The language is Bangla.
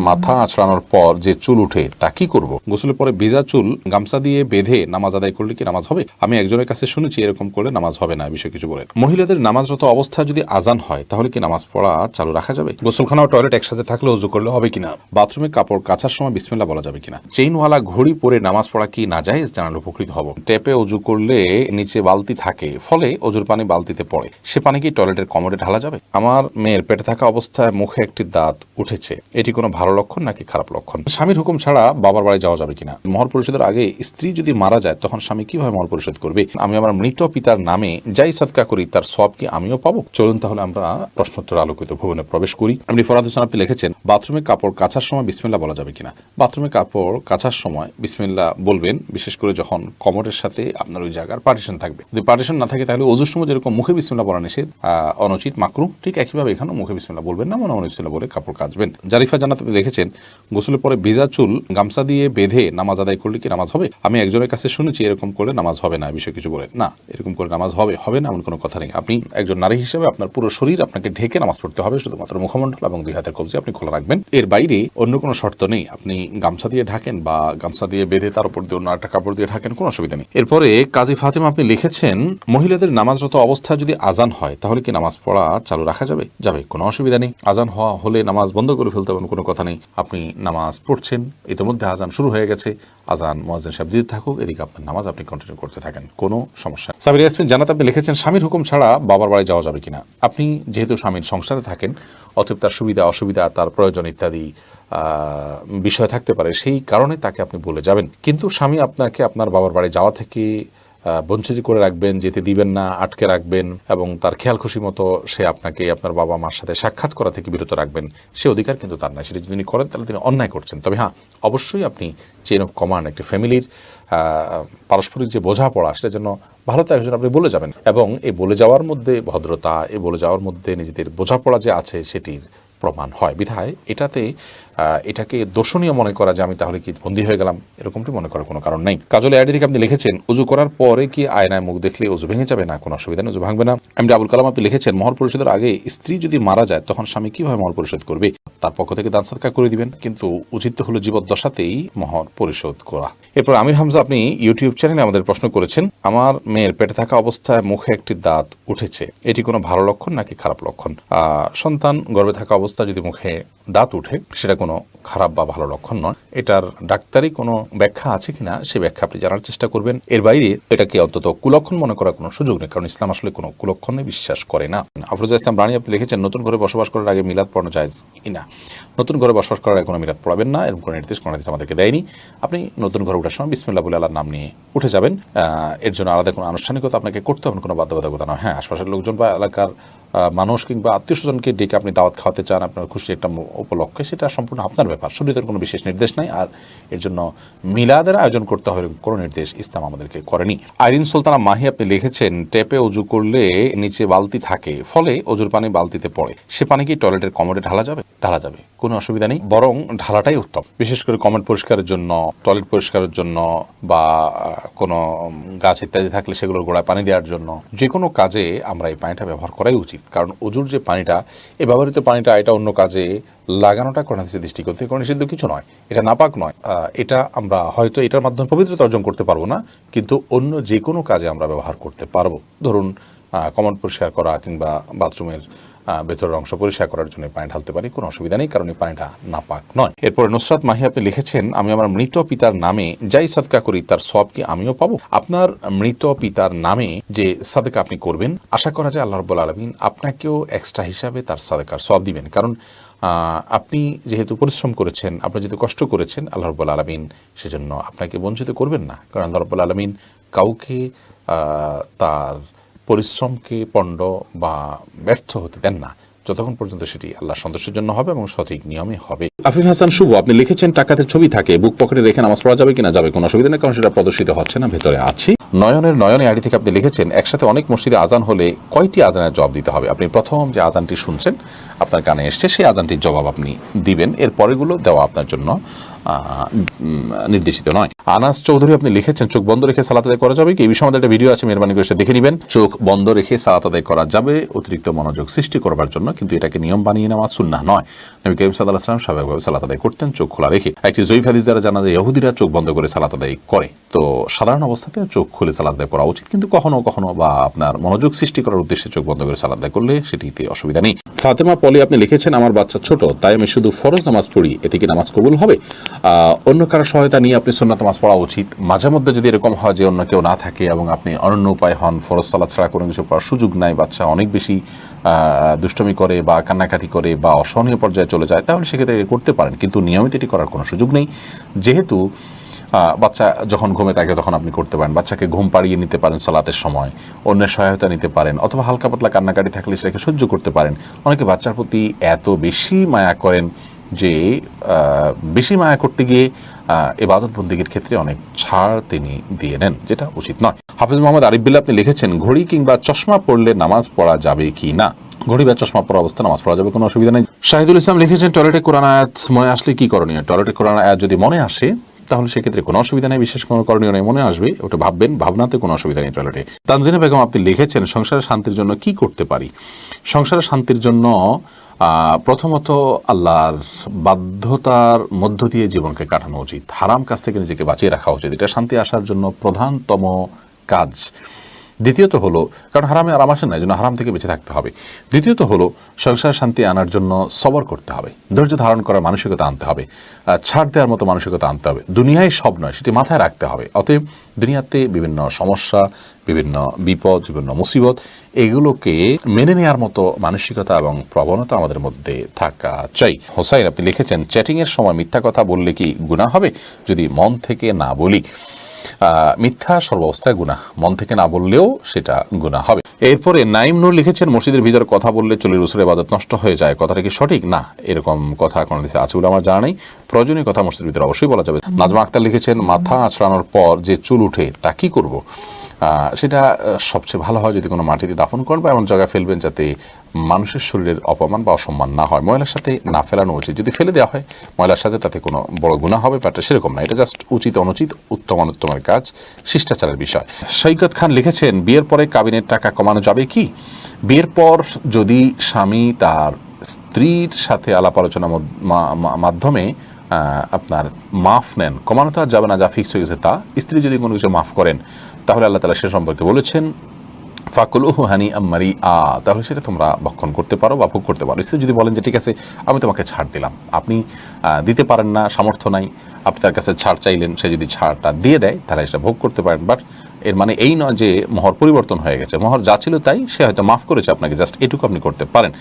মাথা আঁচড়ানোর পর যে চুল উঠে তা কি করব? গোসলের পরে ভেজা চুল গামছা দিয়ে বেঁধে নামাজ আদায় করলে কি নামাজ হবে? আমি একজনের কাছে শুনেছি এরকম করলে নামাজ হবে না, বিষয়ে কিছু বলেন। মহিলাদের নামাজরত অবস্থায় যদি আজান হয় তাহলে কি নামাজ পড়া চালু রাখা যাবে? গোসলখানা ও টয়লেট একসাথে থাকলে ওযু করলে হবে কিনা? বাথরুমে কাপড় কাচার সময় বিসমিল্লাহ বলা যাবে কিনা? চেইনওয়ালা ঘড়ি পরে নামাজ পড়া কি নাজায়েজ? জানালে উপকৃত হব। ট্যাপে ওযু করলে নিচে বালতি থাকে, ফলে ওযুর পানি বালতিতে পড়ে, সে পানি কি টয়লেটের কমোডে ঢালা যাবে? আমার মেয়ের পেটে থাকা অবস্থায় মুখে একটি দাঁত উঠেছে, এটি কোনো ভালো লক্ষণ নাকি খারাপ লক্ষণ? স্বামীর হুকুম ছাড়া বাবার বাড়ি যাওয়া যাবে কিনা? মহর পরিশোধের আগে স্ত্রী যদি মারা যায় তখন স্বামী কিভাবে মহর পরিশোধ করবে? আমি আমার মৃত পিতার নামে যাই সদকা করি তার সব কি আমিও পাবো? চলুন তাহলে আমরা প্রশ্নোত্তর আলোকিত ভবনে প্রবেশ করি। আপনি ফরাদ হোসেন আপনি লিখেছেন, বাথরুমে কাপড় কাচার সময় বিসমিল্লাহ বলা যাবে কিনা? বাথরুমে কাপড় কাচার সময় বিসমিল্লাহ বলবেন, বিশেষ করে যখন কমোডের সাথে আপনার ওই জায়গার পার্টিশন থাকবে। যদি পার্টিশন না থাকে তাহলে ওযুর সময় যেরকম মুখে বিসমিল্লাহ বলা নিষেধ, অনুচিত, মাকরুহ, ঠিক একইভাবে এখানে মুখে বিসমিল্লাহ বলবেন না, মনে বিসমিল্লাহ বলে কাপড় কাচবেন। জারিফা জান্নাত আপনি লিখেছেন, গোসলের পরে ভেজা চুল গামছা দিয়ে বেঁধে নামাজ আদায় করলে কি নামাজ হবে? আমি একজনের কাছে শুনেছি এরকম করলে নামাজ হবে না, বিষয়ে কিছু বলেন। না, এরকম করে নামাজ হবে না এমন কোনো কথা নেই। আপনি একজন নারী হিসেবে আপনার পুরো শরীর আপনাকে ঢেকে নামাজ পড়তে হবে, শুধুমাত্র মুখমণ্ডল এবং দুই হাতের কবজি আপনি খোলা রাখবেন। এর বাইরে অন্য কোনো শর্ত নেই। আপনি গামছা দিয়ে ঢাকেন বা গামছা দিয়ে বেঁধে তার উপর দিয়ে অন্য একটা কাপড় দিয়ে ঢাকেন, কোনো অসুবিধা নেই। এরপরে কাজী ফাতেমা আপনি লিখেছেন, মহিলাদের নামাজরত অবস্থায় যদি আজান হয় তাহলে কি নামাজ পড়া চালু রাখা যাবে? কোনো অসুবিধা নেই। আজান হলে নামাজ বন্ধ করে ফেলতে হবে কোনো কথা নেই। আপনি নামাজ পড়ছেন, ইতিমধ্যে আজান শুরু হয়ে গেছে, আজান মুয়াজ্জিন সাহেব দিতে থাকুক, এদিকে আপনার নামাজ আপনি কন্টিনিউ করতে থাকেন, কোনো সমস্যা। সাবির ইয়াসমিন জান্নাত আপনি লিখেছেন, স্বামীর হুকুম ছাড়া বাবার বাড়ি যাওয়া যাবে কিনা? আপনি যেহেতু স্বামীর সংসারে থাকেন, অতএব তার সুবিধা অসুবিধা, তার প্রয়োজন ইত্যাদি বিষয় থাকতে পারে, সেই কারণে তাকে আপনি বলে যাবেন। কিন্তু স্বামী আপনাকে আপনার বাবার বাড়ি যাওয়া থেকে বঞ্চিত করে রাখবেন, যেতে দিবেন না, আটকে রাখবেন এবং তার খেয়াল খুশি মতো সে আপনাকে আপনার বাবা মার সাথে সাক্ষাৎ করা থেকে বিরত রাখবেন, সে অধিকার কিন্তু তার নাই। সেটা যদি তিনি করেন তাহলে তিনি অন্যায় করছেন। তবে হ্যাঁ, অবশ্যই আপনি চেইন অফ কমান্ড, একটি ফ্যামিলির পারস্পরিক যে বোঝাপড়া, সেটা যেন ভালো তো একজন আপনি বলে যাবেন, এবং এই বলে যাওয়ার মধ্যে ভদ্রতা, এই বলে যাওয়ার মধ্যে নিজেদের বোঝাপড়া যে আছে সেটির প্রমাণ হয়। বিধায় এটাকে দর্শনীয় মনে করা যে আমি তাহলে কি বন্দী হয়ে গেলাম, এরকমটি মনে করার কোনো কারণ নেই। কাজল আইডি থেকে আপনি লিখেছেন, উজু করার পরে কি আয়নায় মুখ দেখলে উজু ভেঙে যাবে? না, কোনো অসুবিধা নেই, উজু ভাঙবে না। এমডি আবুল কালাম আপনি লিখেছেন, মহর পরিশোধের আগে স্ত্রী যদি মারা যায় তখন স্বামী কিভাবে মহর পরিশোধ করবে? তার পক্ষ থেকে দান সদকা করে দিবেন, কিন্তু উচিত হলো জীবদ্দশাতেই মহর পরিশোধ করা। এরপর আমির হামজা আপনি ইউটিউব চ্যানেলে আমাদের প্রশ্ন করেছেন, আমার মেয়ের পেটে থাকা অবস্থায় মুখে একটি দাঁত উঠেছে, এটি কোনো ভালো লক্ষণ নাকি খারাপ লক্ষণ? সন্তান গর্ভে থাকা অবস্থায় যদি মুখে দাঁত উঠে সেটা কোনো খারাপ বা ভালো লক্ষণ নয়। এটার ডাক্তারি কোনো ব্যাখ্যা আছে কিনা সে ব্যাখ্যা আপনি জানার চেষ্টা করবেন। এর বাইরে এটাকে অন্তত কুলক্ষণ মনে করার কোনো সুযোগ নেই, কারণ ইসলাম আসলে কোনো কুলক্ষণে বিশ্বাস করে না। আফরোজা ইসলাম রানী আপনি লিখেছেন, নতুন ঘরে বসবাস করার আগে মিলাদ পড়ানো জায়েজ কিনা? নতুন ঘরে বসবাস করার আগে কোনো মিলাদ পড়াবেন না, এরকম কোনো নির্দেশ আমাদেরকে দেয়নি। আপনি নতুন ঘরে ওঠার সময় বিসমিল্লাহ বলে আল্লাহর নাম নিয়ে উঠে যাবেন। এর জন্য আলাদা কোনো আনুষ্ঠানিকতা আপনাকে করতে হবে, কোনো বাধ্যবাধকতা নয়। হ্যাঁ, আশপাশের লোকজন বা এলাকার মানুষ কিংবা আত্মীয় স্বজনকে ডেকে আপনি দাওয়াত খাওয়াতে চান আপনার খুশি একটা উপলক্ষে, সেটা সম্পূর্ণ আপনার ব্যাপার, শরীয়তের কোনো বিশেষ নির্দেশ নাই। আর এর জন্য মিলাদের আয়োজন করতে হবে কোনো নির্দেশ ইসলাম আমাদেরকে করেনি। আইরিন সুলতানা মাহি আপনি লিখেছেন, ট্যাপে ওযু করলে নিচে বালতি থাকে, ফলে ওযুর পানি বালতিতে পড়ে, সে পানি কি টয়লেটের কমোডে ঢালা যাবে? কোনো অসুবিধা নেই, বরং ঢালাটাই উত্তম। বিশেষ করে কমোড পরিষ্কারের জন্য, টয়লেট পরিষ্কারের জন্য, বা কোনো গাছ ইত্যাদি থাকলে সেগুলোর গোড়ায় পানি দেওয়ার জন্য, যে কোনো কাজে আমরা এই পানিটা ব্যবহার করাই উচিত। কারণ ওযুর যে পানিটা, এই ব্যবহৃত পানিটা, এটা অন্য কাজে লাগানোটা কোরআন হাদিসের দৃষ্টিকোণ থেকে কোনো নিষিদ্ধ কিছু নয়, এটা নাপাক নয়। এটা আমরা হয়তো এটার মাধ্যমে পবিত্রতা অর্জন করতে পারবো না, কিন্তু অন্য যে কোনো কাজে আমরা ব্যবহার করতে পারবো। ধরুন কমোড পরিষ্কার করা কিংবা বাথরুমের ভেতরের অংশ পরিষ্কার করার জন্য পানি ঢালতে পারি, কোনো অসুবিধা নেই, কারণ এই পানিটা নাপাক নয়। এরপরে নুসরাত মাহি আপনি লিখেছেন, আমি আমার মৃত পিতার নামে যাই সদকা করি তার সওয়াব কি আমিও পাবো? আপনার মৃত পিতার নামে যে সাদকা আপনি করবেন, আশা করা যায় আল্লাহ রাব্বুল আলামিন আপনাকেও এক্সট্রা হিসাবে তার সাদকার সওয়াব দিবেন। কারণ আপনি যেহেতু পরিশ্রম করেছেন, আপনি যেহেতু কষ্ট করেছেন, আল্লাহ রাব্বুল আলামিন সেজন্য আপনাকে বঞ্চিত করবেন না। কারণ আল্লাহ রাব্বুল আলামিন কাউকে তার পরিশ্রমকে পণ্ড বা ব্যর্থ হতে দেন না, যতক্ষণ পর্যন্ত সেটি আল্লাহ সন্তোষের জন্য হবে এবং সঠিক নিয়মে হবে। আফিফ হাসান শুভ আপনি লিখেছেন, টাকাতে ছবি থাকে বুক পকেটে রেখে নামাজ পড়া যাবে কিনা? যাবে, কোনো অসুবিধা নেই, কারণ সেটা প্রদর্শিত হচ্ছে না, ভেতরে আছে। নয়নে আইডি থেকে আপনি লিখেছেন, একসাথে অনেক মসজিদে আজান হলে কয়টি আজানের জবাব দিতে হবে? আপনি প্রথম যে আজানটি শুনছেন আপনার কানে এসছে, সেই আজানটির জবাব আপনি দিবেন, এর পরেগুলো দেওয়া আপনার জন্য নির্দেশিত নয়। আনাস চৌধুরী আপনি লিখেছেন, চোখ বন্ধ রেখে সালাত আদায় করা যাবে কি? এই বিষয়ে আমাদের একটা ভিডিও আছে, মেহরবানি করে সেটা দেখে নেবেন। চোখ বন্ধ রেখে সালাত আদায় করা যাবে অতিরিক্ত মনোযোগ সৃষ্টি করবার জন্য, কিন্তু এটাকে নিয়ম বানিয়ে নেওয়া সুন্নাহ নয়। নবী করিম সাল্লাল্লাহু আলাইহি ওয়াসাল্লাম স্বাভাবিকভাবে সালাত আদায় করতেন চোখ খোলা রেখে। একটি জয়ীফ হাদিস দ্বারা জানা যায় ইহুদিরা চোখ বন্ধ করে সালাত আদায় করে। তো সাধারণ অবস্থাতে চোখ খুলে সালাত আদায় করা উচিত, কিন্তু কখনো কখনো বা আপনার মনোযোগ সৃষ্টি করার উদ্দেশ্যে চোখ বন্ধ করে সালাত আদায় করলে সেটিতে অসুবিধা নেই। ফাতেমা পলি আপনি লিখেছেন, আমার বাচ্চা ছোট, তাই আমি শুধু ফরজ নামাজ পড়ি, এটি কি নামাজ কবুল হবে? অন্য কারো সহায়তা নিয়ে আপনি সুন্নাত নামাজ পড়া উচিত। মাঝে মধ্যে যদি এরকম হয় যে অন্য কেউ না থাকে এবং আপনি অনন্য উপায় হন, ফরজ সালাত ছাড়া কোনো কিছু পড়ার সুযোগ নাই, বাচ্চা অনেক বেশি দুষ্টমি করে বা কান্নাকাটি করে বা অসহনীয় পর্যায়ে চলে যায়, তাহলে সেক্ষেত্রে করতে পারেন, কিন্তু নিয়মিত এটি করার কোনো সুযোগ নেই। যেহেতু বাচ্চা যখন ঘুমে থাকে তখন আপনি করতে পারেন, বাচ্চাকে ঘুম পাড়িয়ে নিতে পারেন সালাতের সময়, অন্যের সহায়তা নিতে পারেন, অথবা হালকা পাতলা কান্নাকাটি থাকলে সেটাকে সহ্য করতে পারেন। অনেকে বাচ্চার প্রতি এত বেশি মায়া করেন যে বেশি মায়া করতে গিয়ে ইবাদত বন্দেগীর ক্ষেত্রে অনেক ছাড় তিনি দিয়ে নেন, যেটা উচিত নয়। হাফিজ মোহাম্মদ আরিফ বিল্লাহ আপনি লিখেছেন, ঘড়ি কিংবা চশমা পড়লে নামাজ পড়া যাবে কি না? ঘড়ি বা চশমা পরা অবস্থা নামাজ পড়া যাবে, কোনো অসুবিধা নেই। শাহিদুল ইসলাম লিখেছেন, টয়লেটে কোরআন আয়াত মনে আসলে কি করণীয়? টয়লেটে কোরআন আয়াত যদি মনে আসে তাহলে সেক্ষেত্রে কোনো অসুবিধা নেই, বিশেষ কোনো করণীয় নেই, মনে আসবে ওটা ভাববেন, ভাবনাতে কোনো অসুবিধা নেই টয়লেটে। তানজিনা বেগম আপনি লিখেছেন, সংসারের শান্তির জন্য কি করতে পারি? সংসারের শান্তির জন্য প্রথমত আল্লাহর বাধ্যতার মধ্য দিয়ে জীবনকে কাটানো উচিত, হারাম কাজ থেকে নিজেকে বাঁচিয়ে রাখা উচিত, এটা শান্তি আসার জন্য প্রধানতম কাজ। দ্বিতীয়ত হলো, কারণ হারামে আরাম আসে না, এই জন্য হারাম থেকে বেঁচে থাকতে হবে। দ্বিতীয়ত হলো, সংসার শান্তি আনার জন্য সবর করতে হবে, ধৈর্য ধারণ করার মানসিকতা আনতে হবে, ছাড় দেওয়ার মতো মানসিকতা আনতে হবে। দুনিয়ায় সব নয়, সেটি মাথায় রাখতে হবে। অতএব দুনিয়াতে বিভিন্ন সমস্যা, বিভিন্ন বিপদ, বিভিন্ন মুসিবত, এগুলোকে মেনে নেওয়ার মতো মানসিকতা এবং প্রবণতা আমাদের মধ্যে থাকা চাই। হোসাইন আপনি লিখেছেন, চ্যাটিংয়ের সময় মিথ্যা কথা বললে কি গুনাহ হবে যদি মন থেকে না বলি? মিথ্যা সর্বাবস্থায় গুনাহ, মন থেকে না বললেও সেটা গুনাহ হবে। এরপরে নাইম নূর লিখেছেন, মসজিদের ভিতরে কথা বললে চুলের উসুলের ইবাদত নষ্ট হয়ে যায়, কথাটা কি সঠিক? না, এরকম কথা কোনো দিকে আছে বলে আমার জানা নেই। প্রয়োজনীয় কথা মসজিদের ভিতরে অবশ্যই বলা যাবে। নাজমা আক্তার লিখেছেন, মাথা আঁচড়ানোর পর যে চুল উঠে তা কি করব? সেটা সবচেয়ে ভালো হয় যদি কোনো মাটিতে দাফন করেন বা এমন জায়গায় ফেলবেন যাতে মানুষের শরীরের অপমান বা অসম্মান না হয়। ময়লার সাথে না ফেলানো উচিত, যদি ফেলে দেওয়া হয় ময়লার সাথে তাতে কোনো বড় গুনাহ হবে ব্যাপারটা সেরকম না, এটা জাস্ট উচিত অনুচিত, উত্তম অনুত্তমের কাজ, শিষ্টাচারের বিষয়। সৈকত খান লিখেছেন, বিয়ের পরে কাবিনের টাকা কমানো যাবে কি? বিয়ের পর যদি স্বামী তার স্ত্রীর সাথে আলাপ আলোচনার মাধ্যমে আপনার মাফ নেন, কমানো তো আর যাবে না, যা ফিক্স হয়ে গেছে তা। স্ত্রী যদি কোনো কিছু মাফ করেন তাহলে আল্লাহ তাআলা সে সম্পর্কে বলেছেন, ফাকুলুহু হানিআম মারিআ, তাহলে সেটা তোমরা ভক্ষণ করতে পারো বা ভোগ করতে পারো। স্ত্রী যদি বলেন যে ঠিক আছে আমি তোমাকে ছাড় দিলাম, আপনি দিতে পারেন না, সামর্থ্য নাই, আপনি তার কাছে ছাড় চাইলেন, সে যদি ছাড়টা দিয়ে দেয় তাহলে সেটা ভোগ করতে পারেন। বাট এর মানে এই নয় যে মোহর পরিবর্তন হয়ে গেছে, মোহর যা ছিল তাই, সে হয়তো মাফ করেছে আপনাকে, জাস্ট এটুকু আপনি করতে পারেন।